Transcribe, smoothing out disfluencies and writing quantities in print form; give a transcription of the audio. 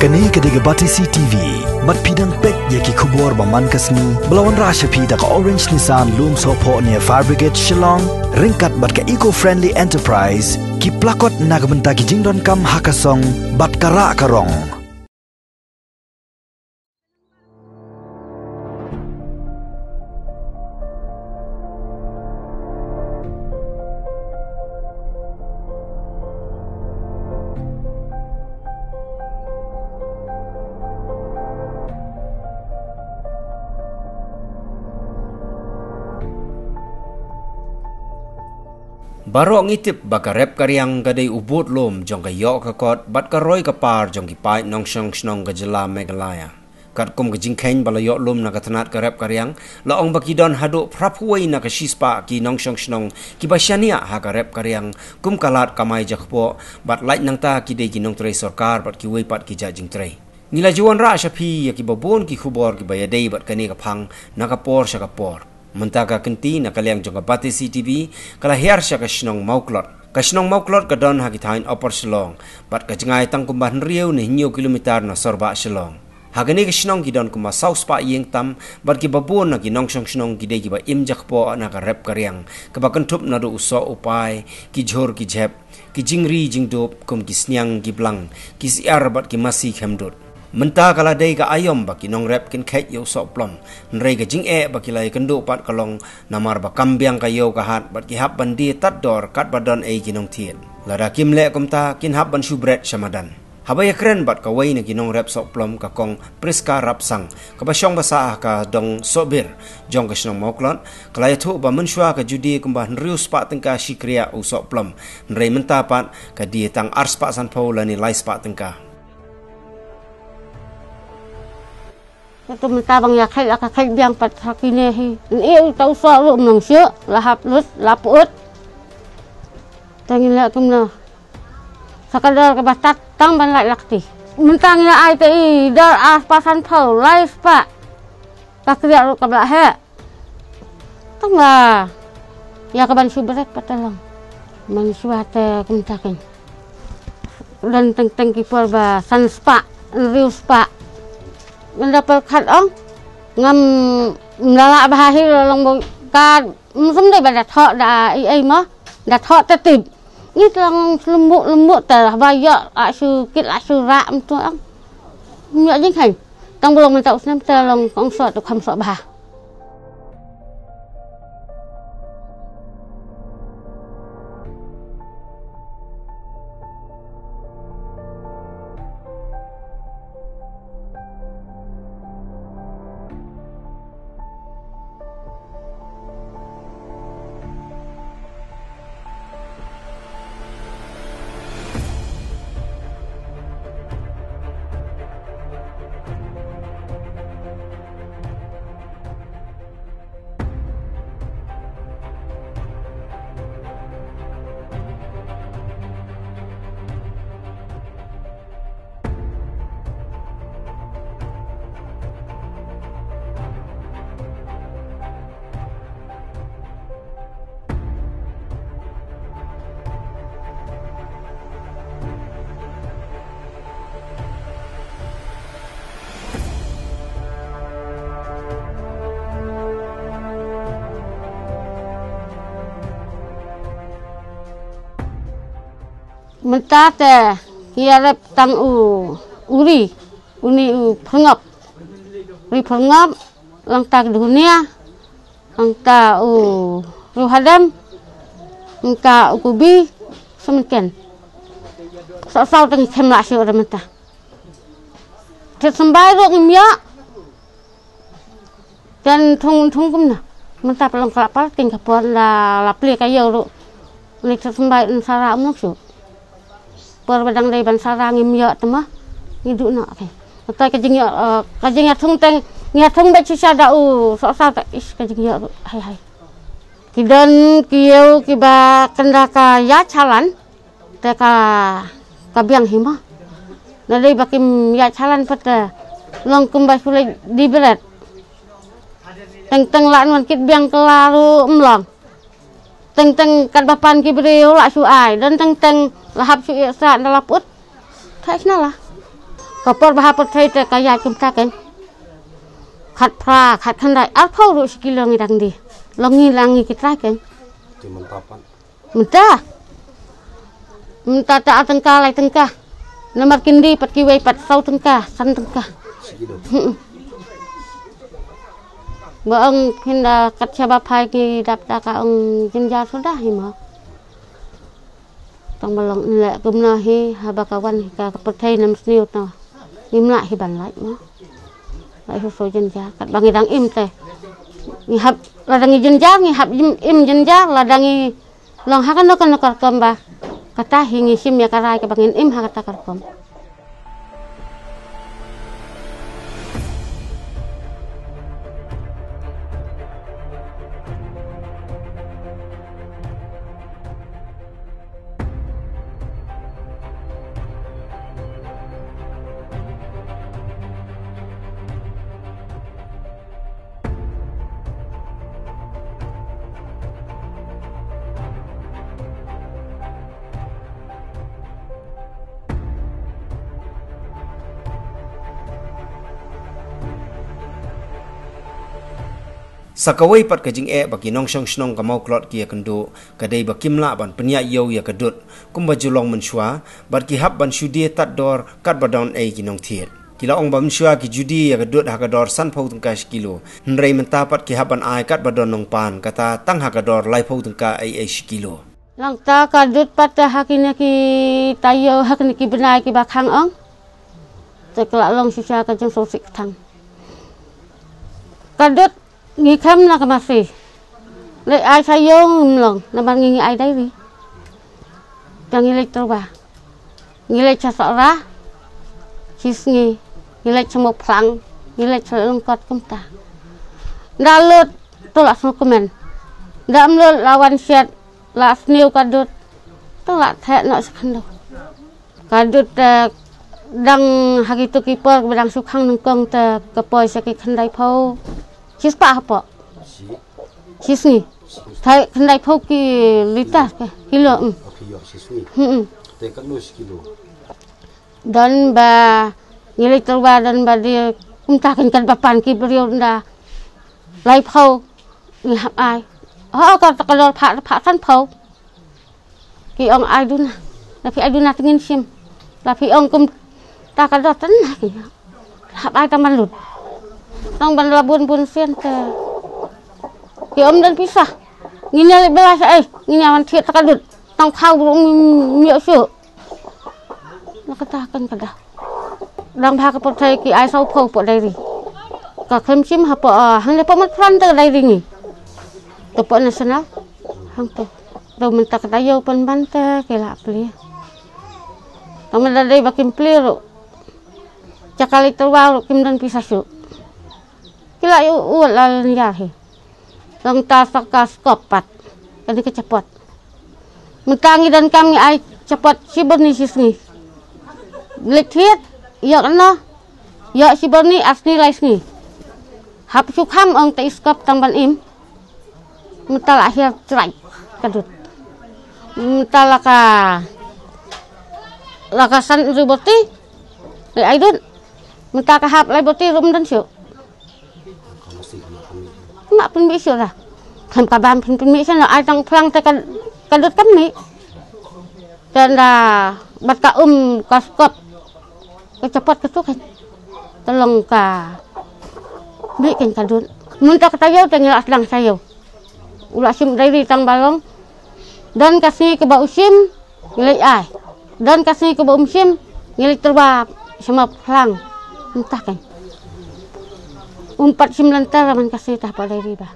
Kani kediga Batisi TV, bat pidang pek yaki kubur baman kasni, belawan rasha pida ka Orange Nissan Loom Sopo near Fire Brigade Shillong, ringkat bat ka eco-friendly enterprise, ki plakot nagbenta ki jingdon kam hakasong, bat kara karong. Barok ngitip baka rep karyang gadai ubut lom jong ka yok kakot bat ka roy ka par jong ki pai nong shong shnong ka jela Meghalaya. Kat kum ka jingkeng bala yok lom na katanat ka rep karyang la ong baki don hado prapuai na ka shispa ki nong shong shnong ki basyania ha ka rep karyang kum kalat kamai jakpo bat lait nang ta ki de ki nong tray sarkar bat ki wei pat ki ja jing tray. Nila juan ra shapi ya ki babon ki khubor ki bayadei bat kani ka phang na ka por sha ka por. Mentaka kenti na kaliang jong Batisi TV kala hiar sya ka shnong mauklot. Ka shnong mauklot ka don ha ki thain opor Shillong bat ka jngai tang kumban rieu ni nyo kilometer na sorba Shillong. Hagani ka shnong ki don kuma south pa yeng tam bat ki babon na ki nong shong shnong ki de ki ba im jakpo na ka rep karyang ka ba kantup na do uso upai ki jhor ki jhep ki jingri jingdop kum ki snyang ki blang ki siar bat ki masi khemdot. Menta kala day ka ayom baki nong rep kin khet yo sok plom nrei ka jing baki lai kendo pat kalong namar ba kambiang ka yo ka hat bat ki hap bandi tat dor kat badan ki nong tien lada kim le kumta kin hap ban shubret shamadan habaya kren bat ka wei na ki nong rep sok plom ka kong priska rapsang ka basyong basa ka dong sobir jong ka shnong moklon kala yathu ba menshwa ka judi kumba nrius pa tengka shikria u sok plom nrei menta pat ka di tang ars pa san pau lani lai spa tengka. Itu mentabang ya kai biang pat hakine hi ini tau so lu nong syo lahap lut laput tangin la kumna sakadar ka batat tang ban lai lakti mentang ya ai ti dar as pasan phau lai spa ka kriya lu ka bla he tang la ya ka ban subret patalang man suate kumtakin dan teng ki por ba san spa riu spa mendapat kat ong ngam ngalak bahahir long ka musum dei badat thok da ai mah dat thok tetib ni lang lembut ta baya asu kit asu ra tu ang nya jing hai tang bolong mentau snam ta long kong so tu kham so bah. Mentate kiarep tang uni phangap ri phangap lang tak dunia lang ta ruhadam lang ta kubi semken sau teng khemla syu ramata te sambai ro ngimya dan thung kumna menta pelong kelapar ting kapon la pli kayo ro ni sambai sara umnok syu per badang dei ban sarang imya tama ngidu na ke ta kajing ya thung teng nya thung ba chi sa da so sa ta is kajing ya hai kidan kieu kiba kendaka ya chalan te ka biang hima na dei bakim ya chalan pata long kumba sulai di berat teng lan wan kit biang kelaru umlong teng kan bapan ki breu la su ai dan teng lahap su sa dalaput thai na la kapor bahapot saya te kaya kumta kan khat pra khat khandai al phau ru sekilo ngi dang di longi langi kita kan Di mentapan. Minta tak tengkah lai tengkah. Nomor kindi pat kiwai pat sau tengkah san tengkah. Segitu. Baong hinda kat siapa pai ki dapta ka ong jenja sudah hima. Tang balong le kumna hi habakawan ka perthai nam sniut na. Imna hi ban lai ma. Lai so jenja kat bangi dang im te. Ni hab ladangi jenja ni hab im jenja ladangi long hakan no kan kamba. Kata hingi sim ya karai ke bangin im hakata karkom. Sakawai pat kajing bagi nong shong shnong kamau klot kia kendo kadai bakimla ban penya yo ya kadut kumba julong menshua bat ki hab ban shudi tat dor kat badon ki nong thiet kila ong bam shua ki judi ya kadut hakador san phau tungka kilo nrei menta pat ki hab ban ai kat badon nong pan kata tang hakador lai phau tungka kilo Lang ta kadut pat hakina ki tayo hakni ki benai ki bakhang ong tekla long sisa ka jeng sosik thang kadut ngi kham na ka masih le ai sayong long na ban ngi ai dai wi tang ngi le troba ngi le chasara sis ngi le chmo phlang ngi le chlong kot kumta dalut tolak no komen dam lo lawan set la sniu kadut tolak the no sakhando kadut dang hagitu kiper bedang sukhang nungkong te kapoi saki khandai phau Cis pa apa? Cis ni. Thai kendai phau ki lita kilo. Kilo cis ni. Tekan lu kilo. Dan ba ngilai terba dan ba dia kumta kan papan ki beriau nda. Lai phau ni hap ai. Ka kalor pha san phau. Ki ong ai duna. Tapi ai duna tengin sim. Tapi ong kum ta kalor tan ki. Hap ai taman lut. Tang ban labun pun sian ke. Ki om dan pisah. Ngini belas ngini awan thiet takadut. Tang khau miyo su. Nak katakan kada. Dang pha ka pothai ki ai sau phau po dai ri. Ka khem sim ha po hang le po mat pran te dai ri ni. To po nasional. Hang to. Do minta ka tayo pan ban te ke la pli. Tang dai bakim pli ro. Cakali terwal kim dan pisah su. Kila ulat yahi. Lang ta sakas kopat. Kani kecepot. Mentangi dan kami ai cepat siberni sisni. Lekhiet ya kana. Ya siberni asni laisni. Hap sukham ong ta iskop tamban im. Mental akhir cerai kadut. Mental lakasan riboti. Le aidun. Mental kahap lai boti rum dan su. Nak pun bisa lah. Kan kaban pun bisa lah. Ai tang plang te kadut kami. Dan bat ka kaskop. Kecepot kesukan. Tolong ka. Bikin kadut. Munta katayo tengil aslang sayo. Ulak sim dari tang balong. Dan kasih ke bau sim ngilai ai. Dan kasih ke bau sim ngilai terba sama plang. Entah kan. 4 sim lantar man kasih tah pada riba.